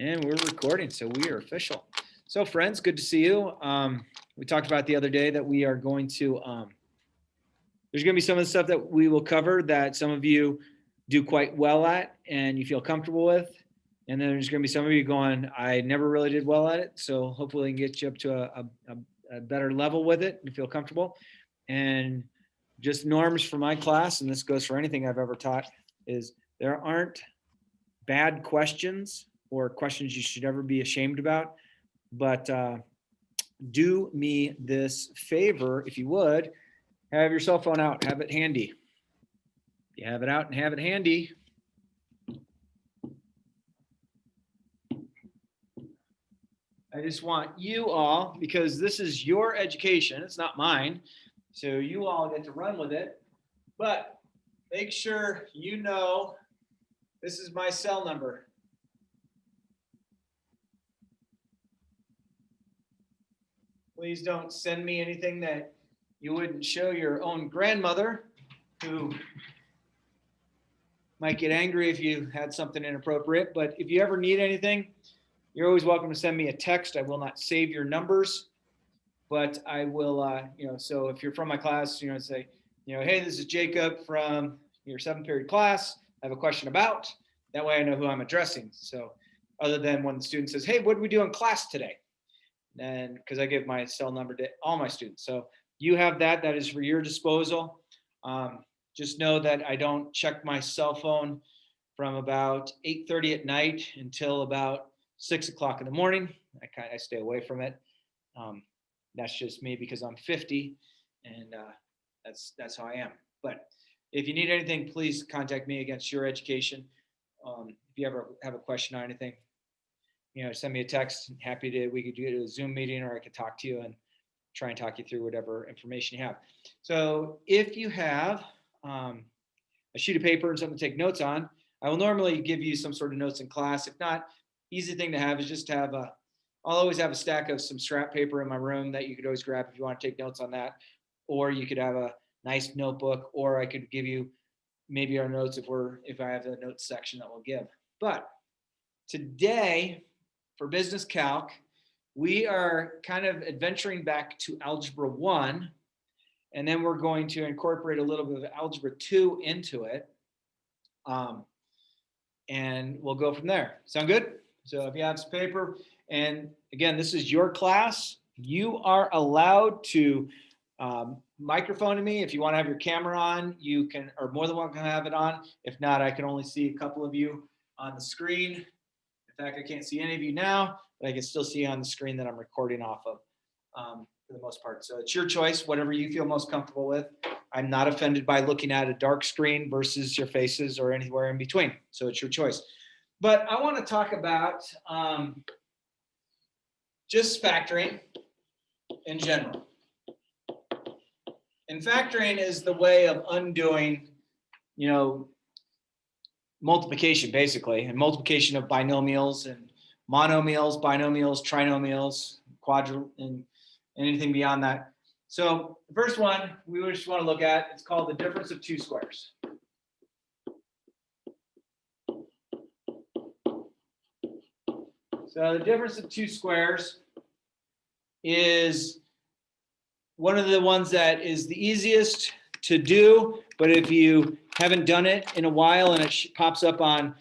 And we're recording, so we are official. So friends, good to see you. We talked about the other day that we are going to, there's going to be some of the stuff that we will cover that some of you do quite well at and you feel comfortable with. And then there's going to be some of you going, I never really did well at it. So hopefully we can get you up to a better level with it and feel comfortable. And just norms for my class, and this goes for anything I've ever taught, is there aren't bad questions or questions you should ever be ashamed about. But do me this favor, if you would, have your cell phone out, have it handy. You have it out and have it handy. I just want you all, because this is your education, it's not mine, so you all get to run with it, but make sure you know this is my cell number. Please don't send me anything that you wouldn't show your own grandmother, who might get angry if you had something inappropriate. But if you ever need anything, you're always welcome to send me a text. I will not save your numbers, but I will, so if you're from my class, say, hey, this is Jacob from your 7th period class. I have a question about. That way I know who I'm addressing. So other than when the student says, hey, what did we do in class today? And because I give my cell number to all my students. So you have that is for your disposal. Just know that I don't check my cell phone from about 8:30 at night until about 6 o'clock in the morning. I stay away from it. That's just me because I'm 50 and that's how I am. But if you need anything, please contact me against your education. If you ever have a question on anything, send me a text. We could do a Zoom meeting, or I could talk to you and try and talk you through whatever information you have. So if you have a sheet of paper and something to take notes on, I will normally give you some sort of notes in class. If not, easy thing to have is just to have I'll always have a stack of some scrap paper in my room that you could always grab if you want to take notes on that. Or you could have a nice notebook, or I could give you maybe our notes if I have a notes section that we'll give. But today, for business calc, we are kind of adventuring back to algebra 1, and then we're going to incorporate a little bit of algebra 2 into it. And we'll go from there. Sound good? So if you have some paper, and again, this is your class, you are allowed to microphone to me. If you want to have your camera on, you are more than welcome to have it on. If not, I can only see a couple of you on the screen. In fact, I can't see any of you now, but I can still see on the screen that I'm recording off of for the most part. So it's your choice, whatever you feel most comfortable with. I'm not offended by looking at a dark screen versus your faces or anywhere in between. So it's your choice. But I want to talk about just factoring in general. And factoring is the way of undoing, multiplication, basically, and multiplication of binomials and monomials, binomials, trinomials, and anything beyond that. So the first one we just want to look at, it's called the difference of two squares. So the difference of two squares is one of the ones that is the easiest to do, but if you haven't done it in a while and it pops up on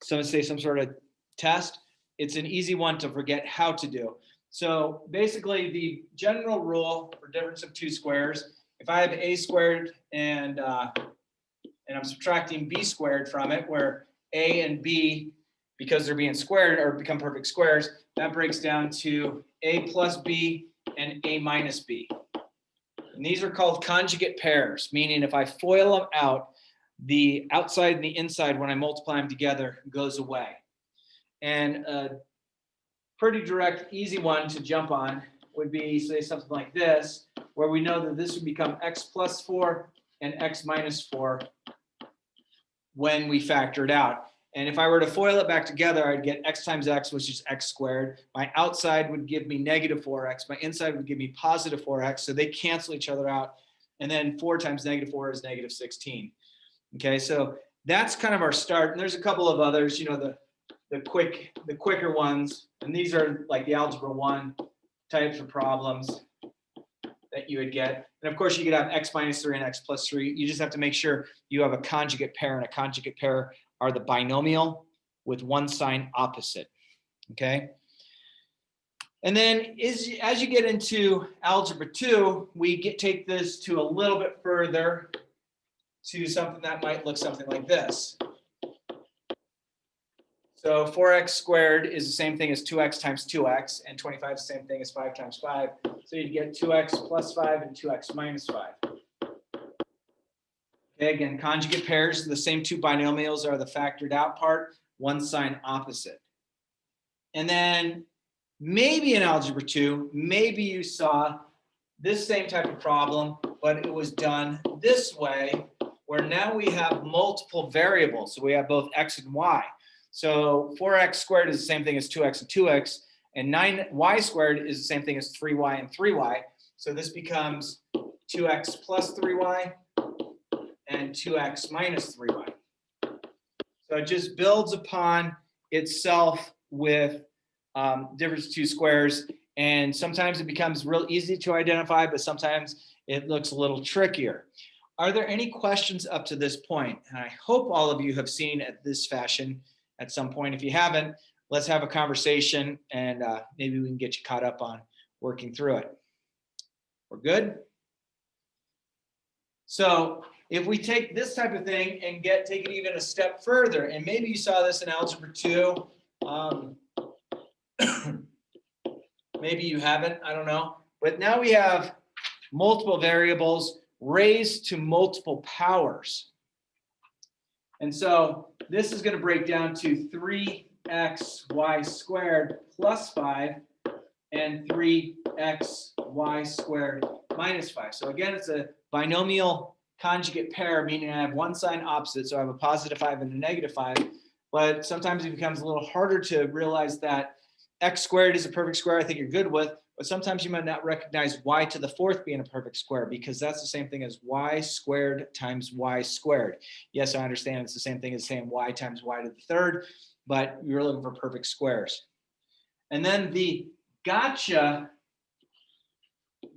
some sort of test, it's an easy one to forget how to do. So basically the general rule for difference of two squares, if I have a squared and I'm subtracting b squared from it, where a and b, because they're being squared or become perfect squares, that breaks down to a plus b and a minus b. And these are called conjugate pairs, meaning if I FOIL them out, the outside and the inside, when I multiply them together, goes away. And a pretty direct, easy one to jump on would be, say, something like this, where we know that this would become x plus 4 and x minus 4 when we factor it out. And if I were to FOIL it back together, I'd get x times x, which is x squared. My outside would give me negative 4x. My inside would give me positive 4x. So they cancel each other out. And then 4 times negative 4 is negative 16. Okay, so that's kind of our start. And there's a couple of others, the the quicker ones, and these are like the algebra 1 types of problems that you would get. And of course, you could have x minus 3 and x plus 3. You just have to make sure you have a conjugate pair, and a conjugate pair are the binomial with one sign opposite. Okay. And then as you get into algebra 2, we take this to a little bit further to something that might look something like this. So 4x squared is the same thing as 2x times 2x, and 25 is the same thing as 5 times 5. So you get 2x plus 5 and 2x minus 5. Okay, again, conjugate pairs, the same two binomials are the factored out part, one sign opposite. And then maybe in algebra 2, maybe you saw this same type of problem, but it was done this way, where now we have multiple variables. So we have both x and y. So 4x squared is the same thing as 2x and 2x, and 9y squared is the same thing as 3y and 3y. So this becomes 2x plus 3y and 2x minus 3y. So it just builds upon itself with difference of two squares, and sometimes it becomes real easy to identify, but sometimes it looks a little trickier. Are there any questions up to this point? And I hope all of you have seen at this fashion at some point. If you haven't, let's have a conversation, and maybe we can get you caught up on working through it. We're good? So if we take this type of thing and take it even a step further, and maybe you saw this in algebra 2, maybe you haven't, I don't know. But now we have multiple variables raised to multiple powers. And so this is going to break down to 3xy squared plus 5 and 3xy squared minus 5. So again, it's a binomial conjugate pair, meaning I have one sign opposite. So I have a positive 5 and a negative 5. But sometimes it becomes a little harder to realize that x squared is a perfect square. I think you're good with. But sometimes you might not recognize y to the fourth being a perfect square, because that's the same thing as y squared times y squared. Yes, I understand it's the same thing as saying y times y to the third, but you're looking for perfect squares. And then the gotcha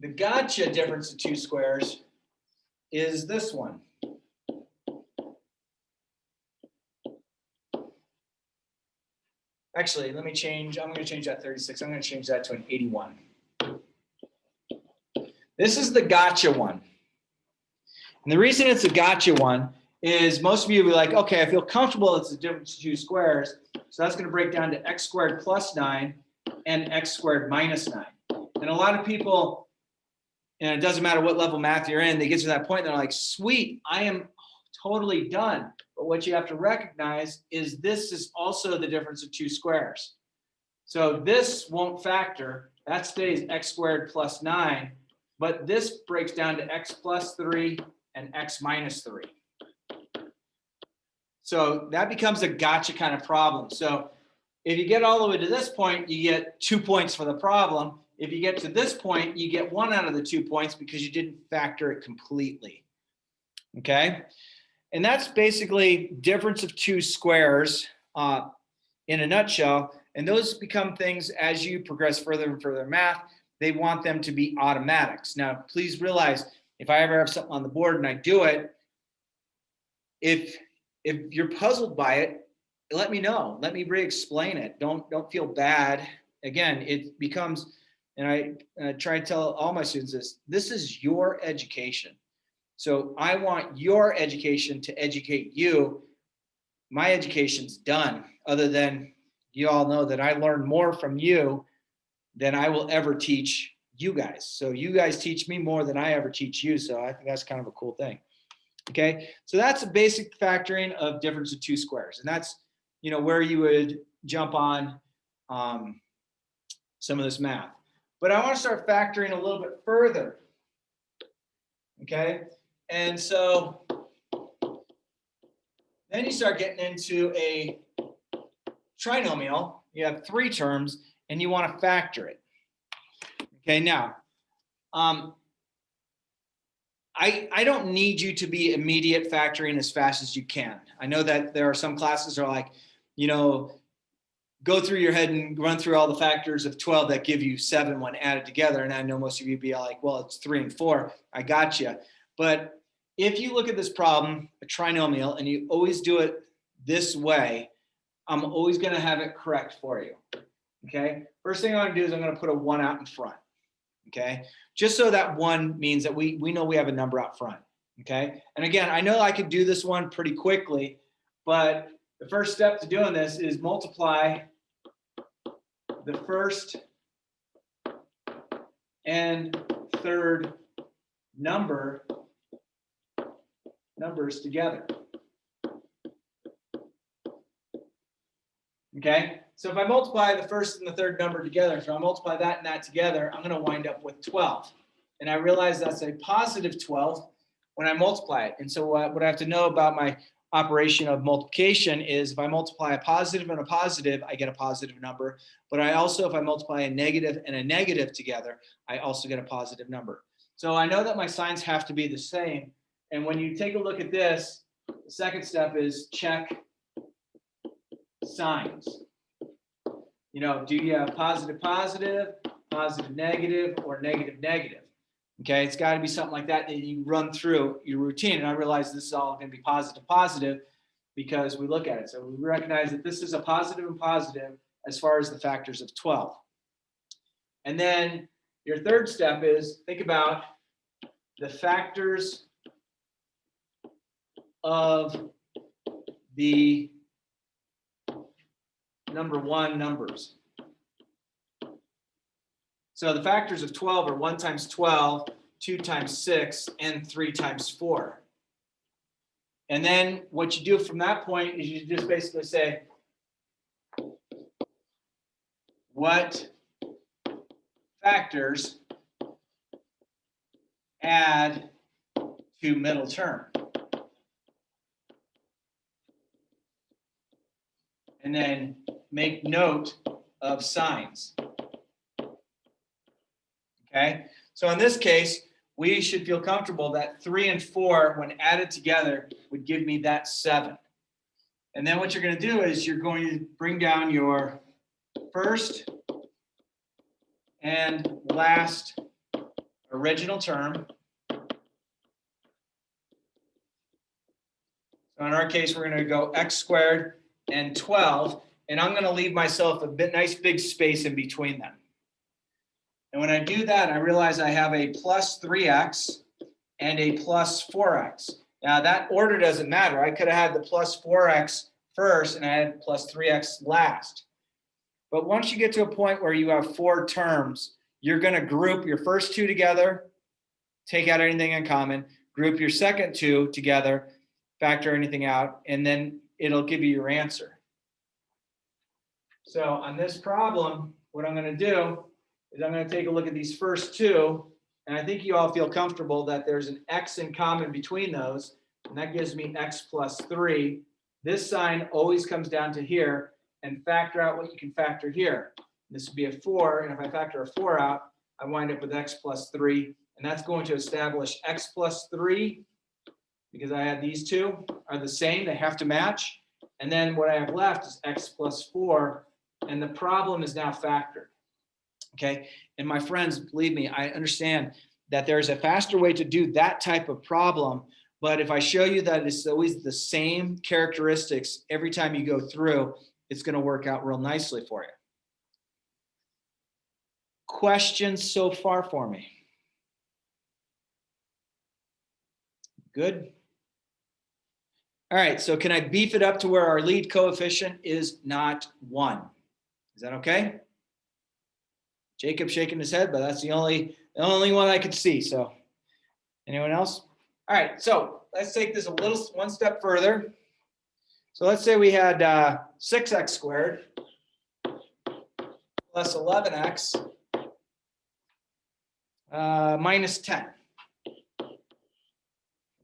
difference of two squares is this one. Actually, let me change. I'm going to change that 36. I'm going to change that to an 81. This is the gotcha one. And the reason it's a gotcha one is most of you will be like, okay, I feel comfortable it's the difference of two squares. So that's going to break down to x squared plus 9 and x squared minus 9. And a lot of people, and it doesn't matter what level math you're in, they get to that point, they're like, sweet, I am totally done. But what you have to recognize is this is also the difference of two squares. So this won't factor. That stays x squared plus 9. But this breaks down to x plus 3 and x minus 3. So that becomes a gotcha kind of problem. So if you get all the way to this point, you get 2 points for the problem. If you get to this point, you get 1 out of the 2 points because you didn't factor it completely. Okay? And that's basically difference of two squares in a nutshell. And those become things as you progress further and further in math. They want them to be automatics. Now, please realize if I ever have something on the board and I do it, if you're puzzled by it, let me know. Let me re-explain it. Don't feel bad. Again, it becomes, and I try to tell all my students this is your education. So I want your education to educate you. My education's done, other than you all know that I learn more from you than I will ever teach you guys. So you guys teach me more than I ever teach you. So I think that's kind of a cool thing. Okay, so that's a basic factoring of difference of two squares. And that's, where you would jump on some of this math. But I want to start factoring a little bit further. Okay, and so then you start getting into a trinomial. You have 3 terms and you want to factor it. Okay, now, I don't need you to be immediate factoring as fast as you can. I know that there are some classes that are like, go through your head and run through all the factors of 12 that give you 7 when added together. And I know most of you be like, well, it's 3 and 4. I got you. But if you look at this problem, a trinomial, and you always do it this way, I'm always going to have it correct for you. Okay. First thing I'm going to do is I'm going to put a 1 out in front. Okay. Just so that 1 means that we know we have a number out front. Okay. And again, I know I could do this one pretty quickly, but the first step to doing this is multiply the first and third numbers together. Okay, so if I multiply the first and the third number together, so I multiply that and that together, I'm going to wind up with 12. And I realize that's a positive 12 when I multiply it. And so what I have to know about my operation of multiplication is if I multiply a positive and a positive, I get a positive number. But I also, if I multiply a negative and a negative together, I also get a positive number. So I know that my signs have to be the same. And when you take a look at this, the second step is check signs. You know, do you have positive, positive, positive, negative, or negative, negative? Okay, it's got to be something like that that you run through your routine. And I realize this is all going to be positive, positive because we look at it. So we recognize that this is a positive and positive as far as the factors of 12. And then your third step is think about the factors of the number 1 numbers. So the factors of 12 are 1 times 12, 2 times 6, and 3 times 4. And then what you do from that point is you just basically say, what factors add to middle term? And then make note of signs. Okay, so in this case, we should feel comfortable that 3 and 4, when added together, would give me that 7. And then what you're going to do is you're going to bring down your first and last original term. So in our case, we're going to go x squared and 12, and I'm going to leave myself a nice big space in between them. And when I do that, I realize I have a plus 3x and a plus 4x. Now that order doesn't matter. I could have had the plus 4x first and I had plus 3x last. But once you get to a point where you have 4 terms, you're going to group your first 2 together, take out anything in common, group your second 2 together, factor anything out, and then it'll give you your answer. So on this problem, what I'm going to do is I'm going to take a look at these first 2, and I think you all feel comfortable that there's an x in common between those, and that gives me x plus 3. This sign always comes down to here, and factor out what you can factor here. This would be a 4, and if I factor a 4 out, I wind up with x plus 3, and that's going to establish x plus 3, because I had these 2 are the same, they have to match, and then what I have left is x plus 4, and the problem is now factored. Okay, and my friends, believe me, I understand that there's a faster way to do that type of problem, but if I show you that it's always the same characteristics every time you go through, it's going to work out real nicely for you. Questions so far for me? Good. All right, so can I beef it up to where our lead coefficient is not 1? Is that okay? Jacob shaking his head, but that's the only one I could see. So anyone else? All right, so let's take this one step further. So let's say we had 6x squared plus 11x minus 10.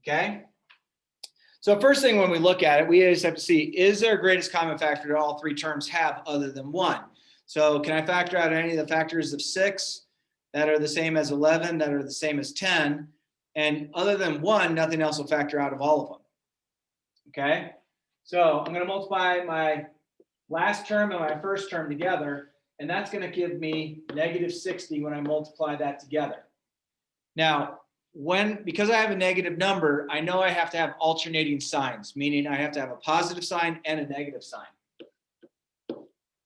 Okay. So first thing when we look at it, we just have to see, is there a greatest common factor that all 3 terms have other than 1? So can I factor out any of the factors of 6 that are the same as 11, that are the same as 10? And other than 1, nothing else will factor out of all of them. Okay, so I'm going to multiply my last term and my first term together, and that's going to give me negative 60 when I multiply that together. Now, because I have a negative number, I know I have to have alternating signs, meaning I have to have a positive sign and a negative sign.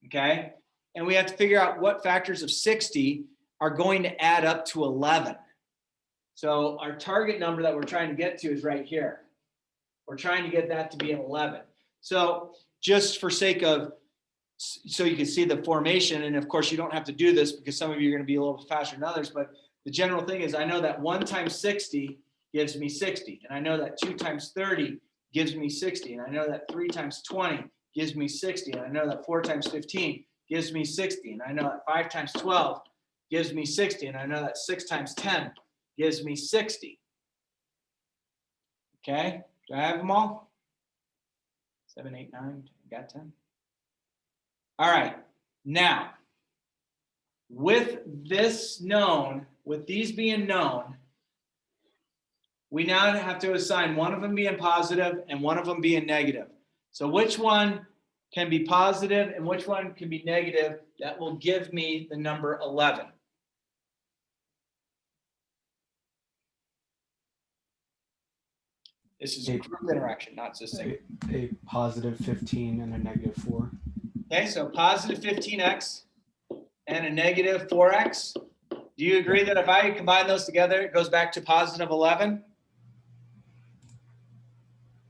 Okay? And we have to figure out what factors of 60 are going to add up to 11. So our target number that we're trying to get to is right here. We're trying to get that to be an 11. So just for sake of, so you can see the formation, and of course you don't have to do this because some of you are going to be a little bit faster than others, but the general thing is I know that 1 times 60 gives me 60, and I know that 2 times 30 gives me 60, and I know that 3 times 20 gives me 60, and I know that 4 times 15 gives me 60, and I know that 5 times 12 gives me 60, and I know that 6 times 10 gives me 60. Okay, do I have them all? 7, 8, 9, got 10? All right, now, with this known, with these being known, we now have to assign one of them being positive and one of them being negative. So which one can be positive and which one can be negative? That will give me the number 11. This is a group interaction, not just single. A positive 15 and a negative 4. Okay, so positive 15x and a negative 4x. Do you agree that if I combine those together, it goes back to positive 11?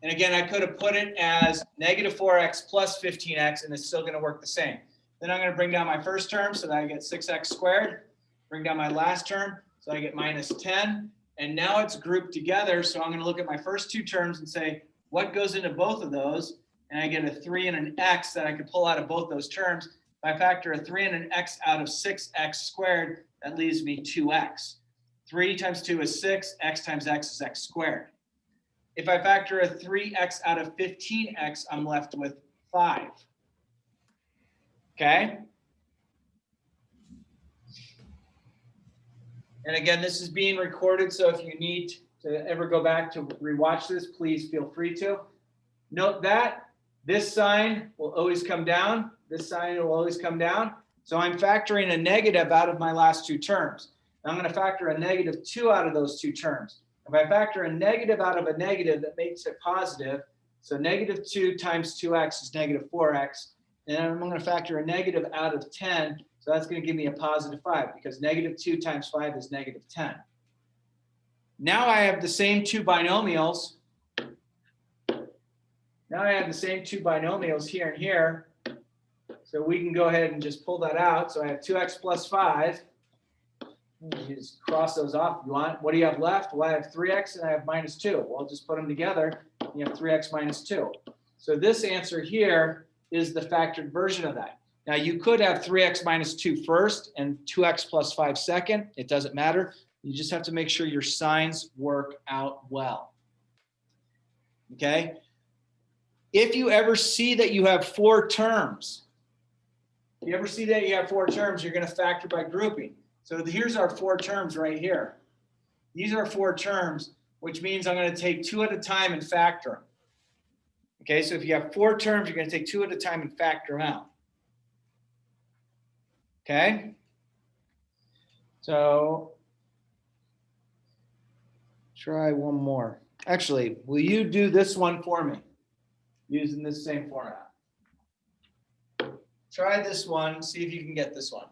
And again, I could have put it as negative 4x plus 15x, and it's still going to work the same. Then I'm going to bring down my first term so that I get 6x squared. Bring down my last term so I get minus 10. And now it's grouped together. So I'm going to look at my first two terms and say, what goes into both of those? And I get a 3 and an x that I could pull out of both those terms. If I factor a 3 and an x out of 6x squared, that leaves me 2x. 3 times 2 is 6. X times x is x squared. If I factor a 3x out of 15x, I'm left with 5. Okay? And again, this is being recorded, so if you need to ever go back to rewatch this, please feel free to. Note that this sign will always come down. This sign will always come down. So I'm factoring a negative out of my last two terms. Now I'm going to factor a negative 2 out of those two terms. If I factor a negative out of a negative, that makes it positive. So negative 2 times 2x is negative 4x. And I'm going to factor a negative out of 10. So that's going to give me a positive 5 because negative 2 times 5 is negative 10. Now I have the same two binomials. Now I have the same two binomials here and here. So we can go ahead and just pull that out. So I have 2x plus 5. You just cross those off if you want. What do you have left? Well, I have 3x and I have minus 2. Well, I'll just put them together. You have 3x minus 2. So this answer here is the factored version of that. Now you could have 3x minus 2 first and 2x plus 5 second. It doesn't matter. You just have to make sure your signs work out well. Okay? If you ever see that you have 4 terms, if you ever see that you have 4 terms, you're going to factor by grouping. So here's our 4 terms right here. These are 4 terms, which means I'm going to take 2 at a time and factor them. Okay, so if you have 4 terms, you're going to take 2 at a time and factor them out. Okay? So try one more. Actually, will you do this one for me using this same format? Try this one, see if you can get this one.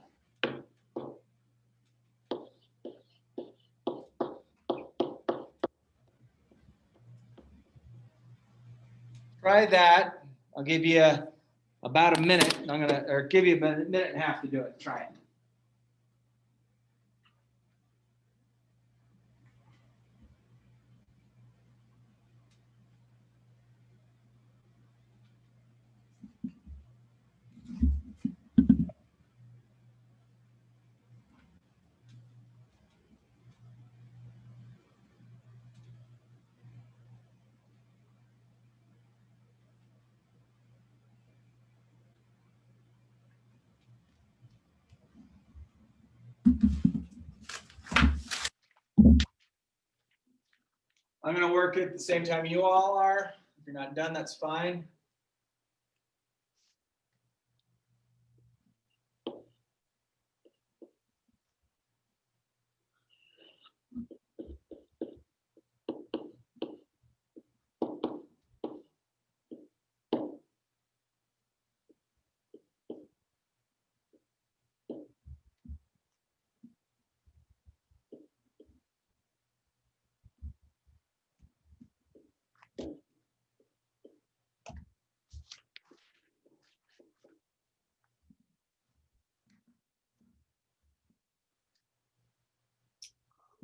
Try that. I'll give you about a minute. I'm gonna, or give you a minute and a half to do it. Try it. I'm going to work at the same time you all are. If you're not done, that's fine.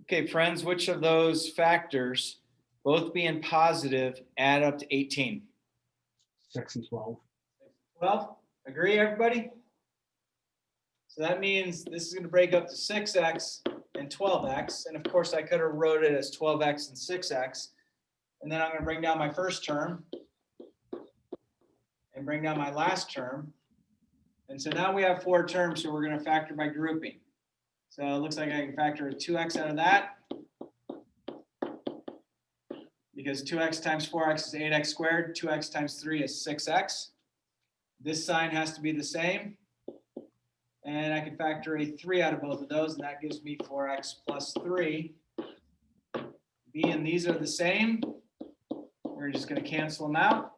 Okay, friends, which of those factors, both being positive, add up to 18? 6 and 12. Well, agree, everybody? So that means this is going to break up to 6x and 12x. And of course, I could have wrote it as 12x and 6x. And then I'm going to bring down my first term and bring down my last term. And so now we have 4 terms, so we're going to factor by grouping. So it looks like I can factor a 2x out of that, because 2x times 4x is 8x squared, 2x times 3 is 6x. This sign has to be the same. And I can factor a 3 out of both of those, and that gives me 4x plus 3. B and these are the same. We're just going to cancel them out.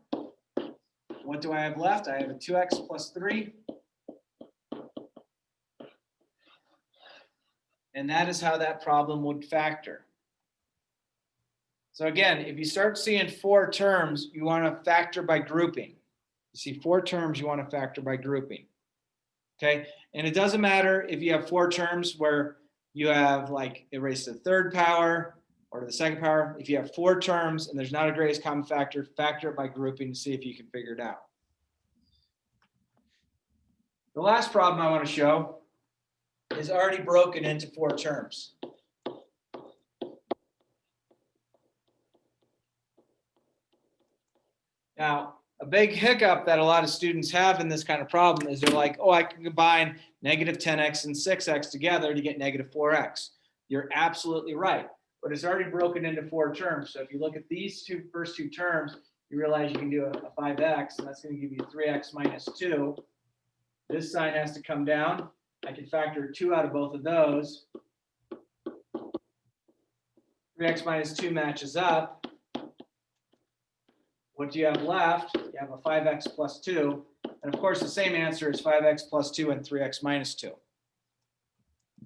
What do I have left? I have a 2x plus 3. And that is how that problem would factor. So again, if you start seeing 4 terms, you want to factor by grouping. You see 4 terms, you want to factor by grouping. Okay, and it doesn't matter if you have 4 terms where you have like it raised to the 3rd power or to the 2nd power. If you have 4 terms and there's not a greatest common factor, factor it by grouping to see if you can figure it out. The last problem I want to show is already broken into 4 terms. Now, a big hiccup that a lot of students have in this kind of problem is they're like, oh, I can combine negative 10x and 6x together to get negative 4x. You're absolutely right, but it's already broken into 4 terms. So if you look at these first two terms, you realize you can do a 5x, and that's going to give you 3x minus 2. This sign has to come down. I can factor 2 out of both of those. 3x minus 2 matches up. What do you have left? You have a 5x plus 2. And of course, the same answer is 5x plus 2 and 3x minus 2.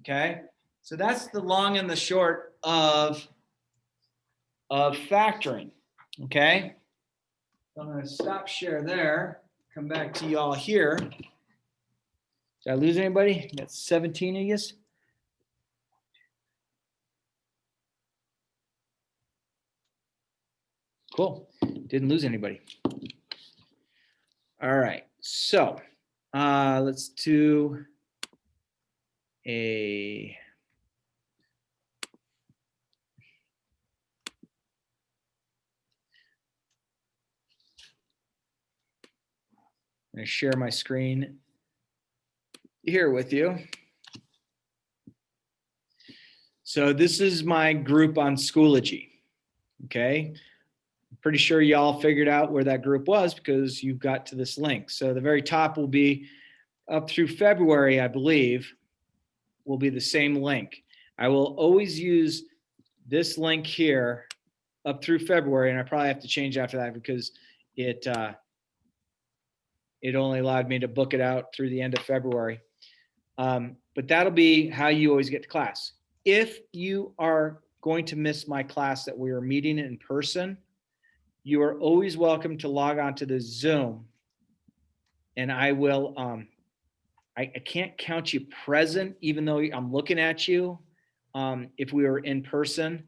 Okay, so that's the long and the short of factoring. Okay, so I'm going to stop share there, come back to y'all here. Did I lose anybody? Got 17 of you. Cool. Didn't lose anybody. All right. So let's do a I'm going to share my screen here with you. So this is my group on Schoology. Okay. Pretty sure y'all figured out where that group was because you got to this link. So the very top will be up through February, I believe, will be the same link. I will always use this link here up through February, and I probably have to change after that because it only allowed me to book it out through the end of February. But that'll be how you always get to class. If you are going to miss my class that we are meeting in person, you are always welcome to log on to the Zoom, and I will, I can't count you present, even though I'm looking at you, if we were in person,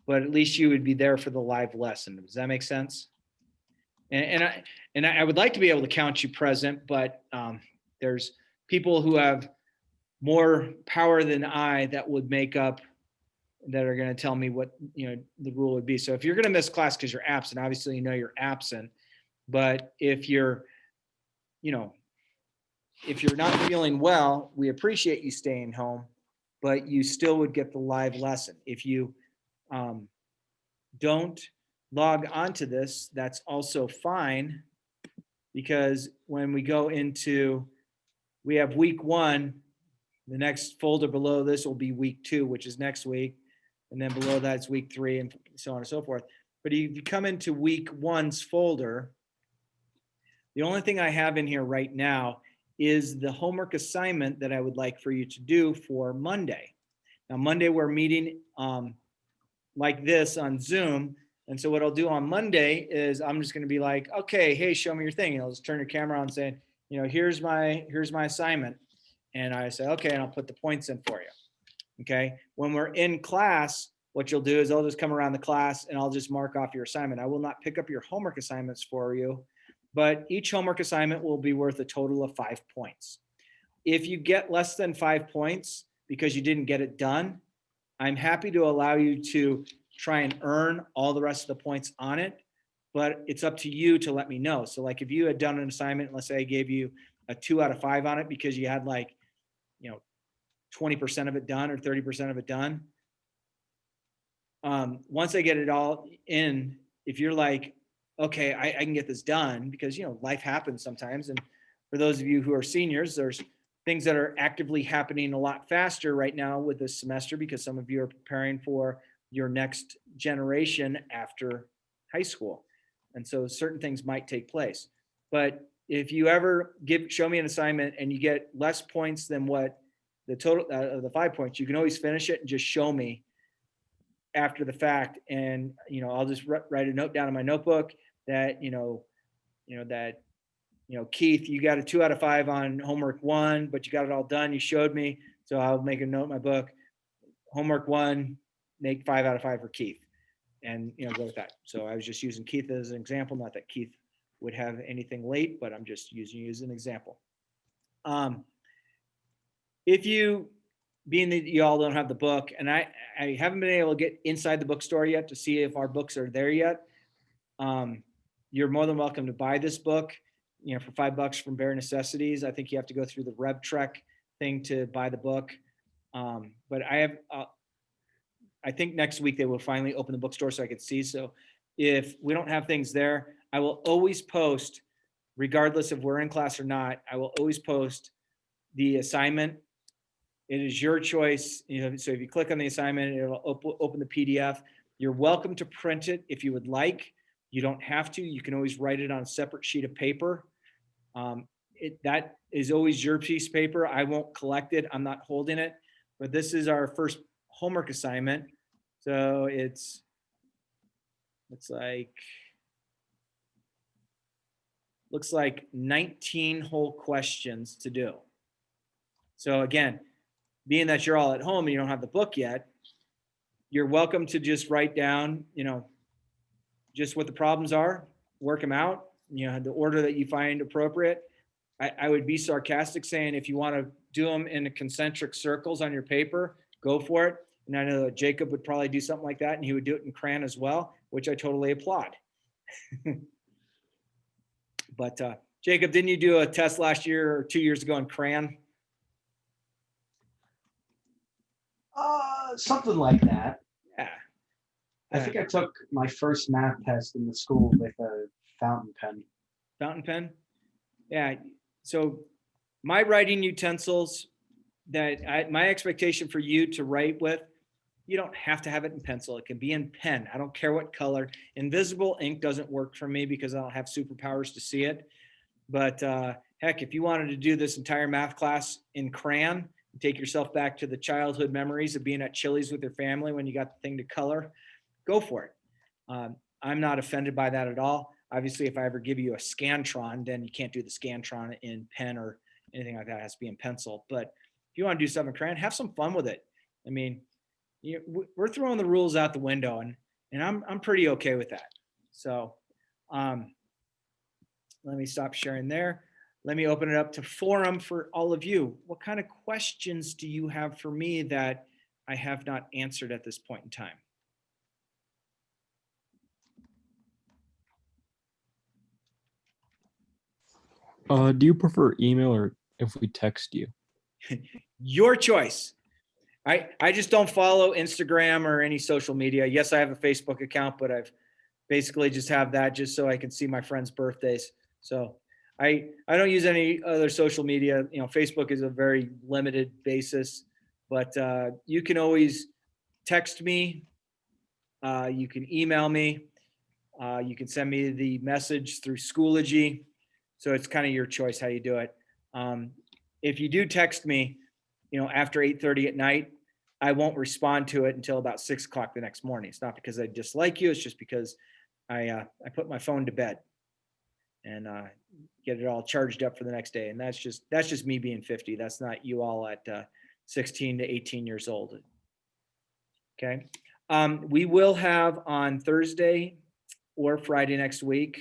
but at least you would be there for the live lesson. Does that make sense? And I would like to be able to count you present, but there's people who have more power than I that would make up, that are going to tell me what, the rule would be. So if you're going to miss class because you're absent, obviously, you're absent, but if you're, if you're not feeling well, we appreciate you staying home, but you still would get the live lesson. If you don't log onto this, that's also fine, because when we go into, we have week 1, the next folder below this will be week 2, which is next week. And then below that, it's week 3 and so on and so forth. But if you come into week 1's folder, the only thing I have in here right now is the homework assignment that I would like for you to do for Monday. Now, Monday, we're meeting like this on Zoom. And so what I'll do on Monday is I'm just going to be like, okay, hey, show me your thing. And I'll just turn your camera on and say, here's my assignment. And I say, okay, and I'll put the points in for you. Okay. When we're in class, what you'll do is I'll just come around the class and I'll just mark off your assignment. I will not pick up your homework assignments for you, but each homework assignment will be worth a total of 5 points. If you get less than 5 points because you didn't get it done, I'm happy to allow you to try and earn all the rest of the points on it, but it's up to you to let me know. So like if you had done an assignment, let's say I gave you a 2 out of 5 on it because you had 20% of it done or 30% of it done. Once I get it all in, if you're like, okay, I can get this done because, life happens sometimes. And for those of you who are seniors, there's things that are actively happening a lot faster right now with this semester because some of you are preparing for your next generation after high school. And so certain things might take place. But if you ever show me an assignment and you get less points than what the total of the 5 points, you can always finish it and just show me after the fact. And, I'll just write a note down in my notebook that, Keith, you got a 2 out of 5 on homework 1, but you got it all done. You showed me. So I'll make a note in my book, homework 1, make 5 out of 5 for Keith and, go with that. So I was just using Keith as an example, not that Keith would have anything late, but I'm just using you as an example. If you, being that you all don't have the book, and I haven't been able to get inside the bookstore yet to see if our books are there yet. You're more than welcome to buy this book, for $5 from Bare Necessities. I think you have to go through the RevTrek thing to buy the book. But I think next week they will finally open the bookstore so I could see. So if we don't have things there, I will always post, regardless if we're in class or not, I will always post the assignment. It is your choice. So if you click on the assignment, it'll open the PDF. You're welcome to print it if you would like. You don't have to. You can always write it on a separate sheet of paper. That is always your piece of paper. I won't collect it. I'm not holding it. But this is our first homework assignment. So it's like, looks like 19 whole questions to do. So again, being that you're all at home and you don't have the book yet, you're welcome to just write down, just what the problems are, work them out, the order that you find appropriate. I would be sarcastic saying if you want to do them in the concentric circles on your paper, go for it. And I know that Jacob would probably do something like that, and he would do it in crayon as well, which I totally applaud. But Jacob, didn't you do a test last year or 2 years ago in crayon? Something like that. Yeah. I think I took my first math test in the school with a fountain pen. Fountain pen? Yeah. So my writing utensils my expectation for you to write with, you don't have to have it in pencil. It can be in pen. I don't care what color. Invisible ink doesn't work for me because I don't have superpowers to see it. But heck, if you wanted to do this entire math class in crayon, take yourself back to the childhood memories of being at Chili's with your family when you got the thing to color, go for it. I'm not offended by that at all. Obviously, if I ever give you a Scantron, then you can't do the Scantron in pen or anything like that. It has to be in pencil. But if you want to do something in crayon, have some fun with it. I mean, we're throwing the rules out the window, and I'm pretty okay with that. So let me stop sharing there. Let me open it up to forum for all of you. What kind of questions do you have for me that I have not answered at this point in time? Do you prefer email or if we text you? Your choice. I just don't follow Instagram or any social media. Yes, I have a Facebook account, but I've basically just have that just so I can see my friends' birthdays. So I don't use any other social media. Facebook is a very limited basis, but you can always text me. You can email me. You can send me the message through Schoology. So it's kind of your choice how you do it. If you do text me, after 8:30 at night, I won't respond to it until about 6 o'clock the next morning. It's not because I dislike you. It's just because I put my phone to bed and get it all charged up for the next day. And that's just me being 50. That's not you all at 16 to 18 years old. Okay. We will have on Thursday or Friday next week,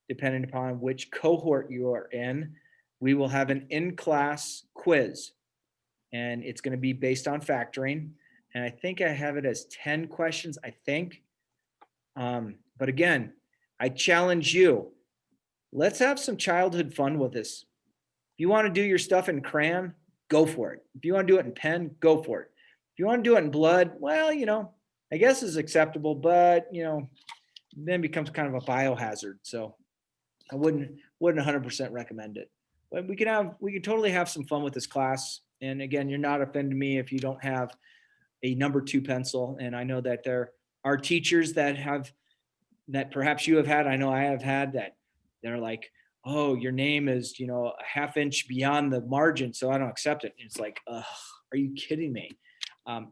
depending upon which cohort you are in, we will have an in-class quiz. And it's going to be based on factoring. And I think I have it as 10 questions, I think. But again, I challenge you. Let's have some childhood fun with this. If you want to do your stuff in crayon, go for it. If you want to do it in pen, go for it. If you want to do it in blood, well, I guess is acceptable, but then becomes kind of a biohazard. So I wouldn't 100% recommend it. But we can totally have some fun with this class. And again, you're not offending me if you don't have a number 2 pencil. And I know that there are teachers that perhaps you have had, I know I have had, that they're like, oh, your name is, a half inch beyond the margin, so I don't accept it. And it's like, ugh, are you kidding me?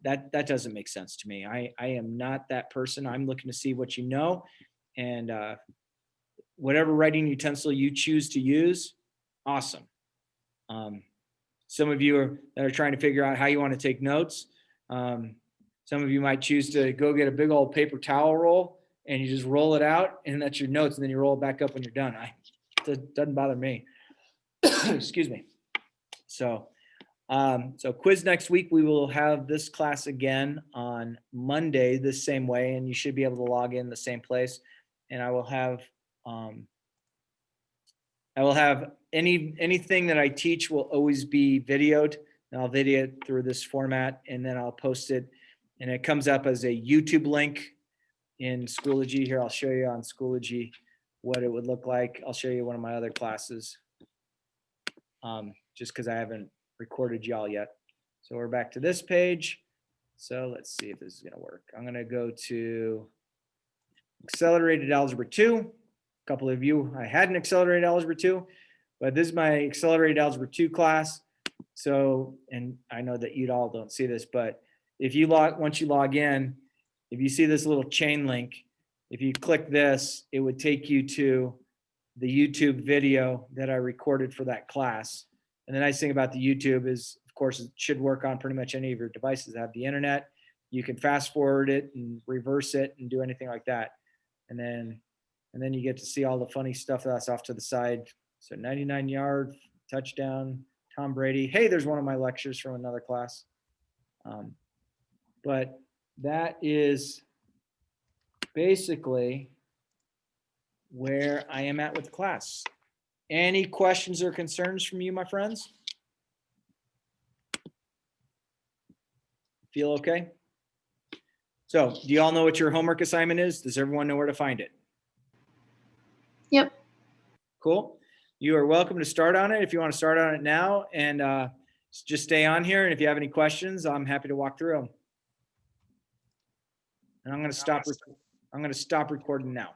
That doesn't make sense to me. I am not that person. I'm looking to see what you know. And whatever writing utensil you choose to use, awesome. Some of you that are trying to figure out how you want to take notes. Some of you might choose to go get a big old paper towel roll and you just roll it out and that's your notes. And then you roll it back up when you're done. It doesn't bother me. Excuse me. So quiz next week, we will have this class again on Monday, the same way, and you should be able to log in the same place. And I will have anything that I teach will always be videoed, and I'll video it through this format, and then I'll post it, and it comes up as a YouTube link in Schoology. Here, I'll show you on Schoology what it would look like. I'll show you one of my other classes, just because I haven't recorded y'all yet. So we're back to this page. So let's see if this is going to work. I'm going to go to Accelerated Algebra 2. A couple of you, I had an Accelerated Algebra 2, but this is my Accelerated Algebra 2 class. So, and I know that you all don't see this, but if you once you log in, if you see this little chain link, if you click this, it would take you to the YouTube video that I recorded for that class. And the nice thing about the YouTube is, of course, it should work on pretty much any of your devices that have the internet. You can fast forward it and reverse it and do anything like that. And then you get to see all the funny stuff that's off to the side. So 99-yard touchdown, Tom Brady. Hey, there's one of my lectures from another class. But that is basically where I am at with the class. Any questions or concerns from you, my friends? Feel okay? So, do you all know what your homework assignment is? Does everyone know where to find it? Yep. Cool. You are welcome to start on it if you want to start on it now, and just stay on here. And if you have any questions, I'm happy to walk through them. And I'm going to stop recording now.